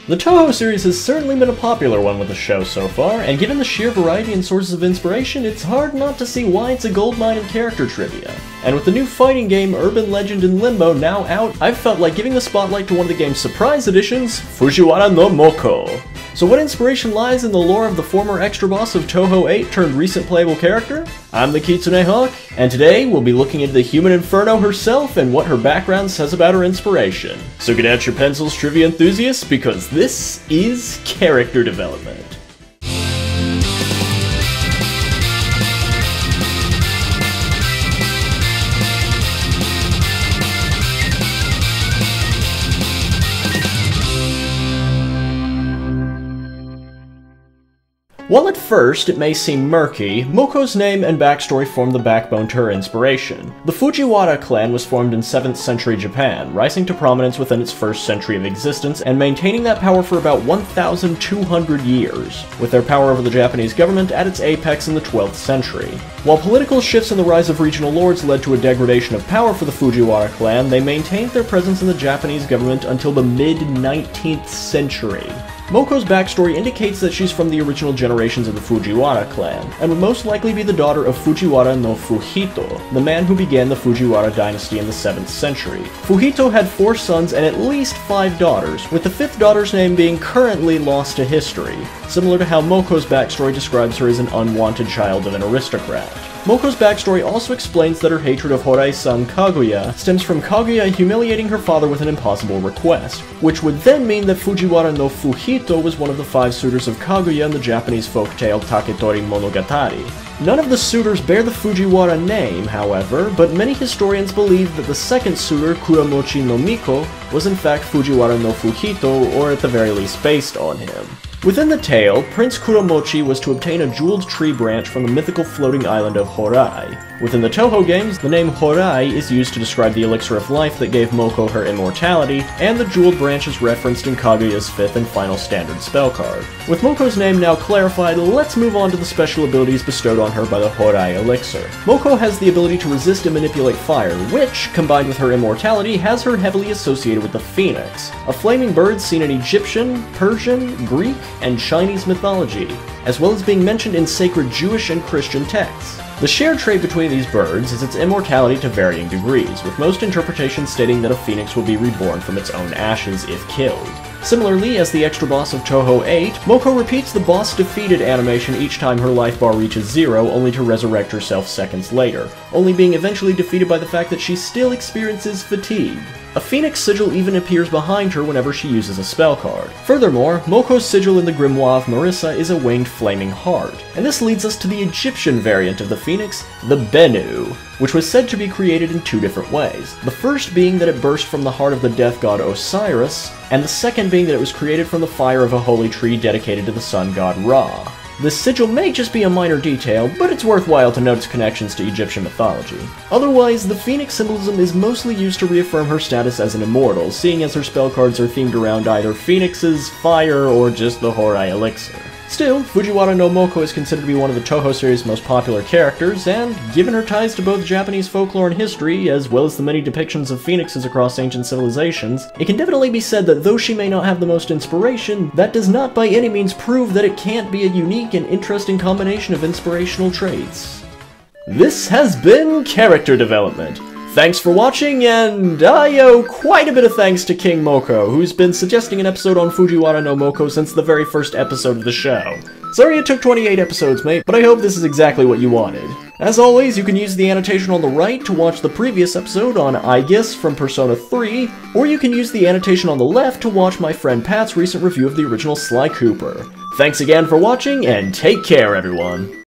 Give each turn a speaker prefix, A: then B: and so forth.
A: The Touhou series has certainly been a popular one with the show so far, and given the sheer variety and sources of inspiration, it's hard not to see why it's a goldmine in character trivia. And with the new fighting game Urban Legend and Limbo now out, I've felt like giving the spotlight to one of the game's surprise editions, Fujiwara no Mokou. So what inspiration lies in the lore of the former extra boss of Touhou 8 turned recent playable character? I'm the Kitsune Hawk, and today we'll be looking into the human inferno herself and what her background says about her inspiration. So get out your pencils, trivia enthusiasts, because this is character development. While at first it may seem murky, Mokou's name and backstory form the backbone to her inspiration. The Fujiwara clan was formed in 7th century Japan, rising to prominence within its first century of existence and maintaining that power for about 1,200 years, with their power over the Japanese government at its apex in the 12th century. While political shifts and the rise of regional lords led to a degradation of power for the Fujiwara clan, they maintained their presence in the Japanese government until the mid-19th century. Mokou's backstory indicates that she's from the original generations of the Fujiwara clan, and would most likely be the daughter of Fujiwara no Fuhito, the man who began the Fujiwara dynasty in the 7th century. Fuhito had 4 sons and at least 5 daughters, with the 5th daughter's name being currently lost to history, similar to how Mokou's backstory describes her as an unwanted child of an aristocrat. Mokou's backstory also explains that her hatred of Horai-san Kaguya stems from Kaguya humiliating her father with an impossible request, which would then mean that Fujiwara no Fuhito was one of the 5 suitors of Kaguya in the Japanese folktale Taketori Monogatari. None of the suitors bear the Fujiwara name, however, but many historians believe that the second suitor, Kuramochi no Miko, was in fact Fujiwara no Fuhito, or at the very least based on him. Within the tale, Prince Kuramochi was to obtain a jeweled tree branch from the mythical floating island of Horai. Within the Touhou games, the name Horai is used to describe the elixir of life that gave Mokou her immortality, and the jeweled branch is referenced in Kaguya's 5th and final standard spell card. With Mokou's name now clarified, let's move on to the special abilities bestowed on her by the Horai elixir. Mokou has the ability to resist and manipulate fire, which, combined with her immortality, has her heavily associated with the phoenix, a flaming bird seen in Egyptian, Persian, Greek, and Chinese mythology, as well as being mentioned in sacred Jewish and Christian texts. The shared trait between these birds is its immortality to varying degrees, with most interpretations stating that a phoenix will be reborn from its own ashes if killed. Similarly, as the extra boss of Touhou 8, Mokou repeats the boss defeated animation each time her life bar reaches 0, only to resurrect herself seconds later, only being eventually defeated by the fact that she still experiences fatigue. A phoenix sigil even appears behind her whenever she uses a spell card. Furthermore, Mokou's sigil in the Grimoire of Marissa is a winged flaming heart, and this leads us to the Egyptian variant of the phoenix, the Bennu, which was said to be created in 2 different ways, the first being that it burst from the heart of the death god Osiris, and the second being that it was created from the fire of a holy tree dedicated to the sun god Ra. This sigil may just be a minor detail, but it's worthwhile to note its connections to Egyptian mythology. Otherwise, the phoenix symbolism is mostly used to reaffirm her status as an immortal, seeing as her spell cards are themed around either phoenixes, fire, or just the Horai elixir. Still, Fujiwara no Mokou is considered to be one of the Touhou series' most popular characters, and given her ties to both Japanese folklore and history, as well as the many depictions of phoenixes across ancient civilizations, it can definitely be said that though she may not have the most inspiration, that does not by any means prove that it can't be a unique and interesting combination of inspirational traits. This has been Character Development. Thanks for watching, and I owe quite a bit of thanks to King Mokou, who's been suggesting an episode on Fujiwara no Mokou since the very first episode of the show. Sorry it took 28 episodes, mate, but I hope this is exactly what you wanted. As always, you can use the annotation on the right to watch the previous episode on Aegis from Persona 3, or you can use the annotation on the left to watch my friend Pat's recent review of the original Sly Cooper. Thanks again for watching, and take care, everyone!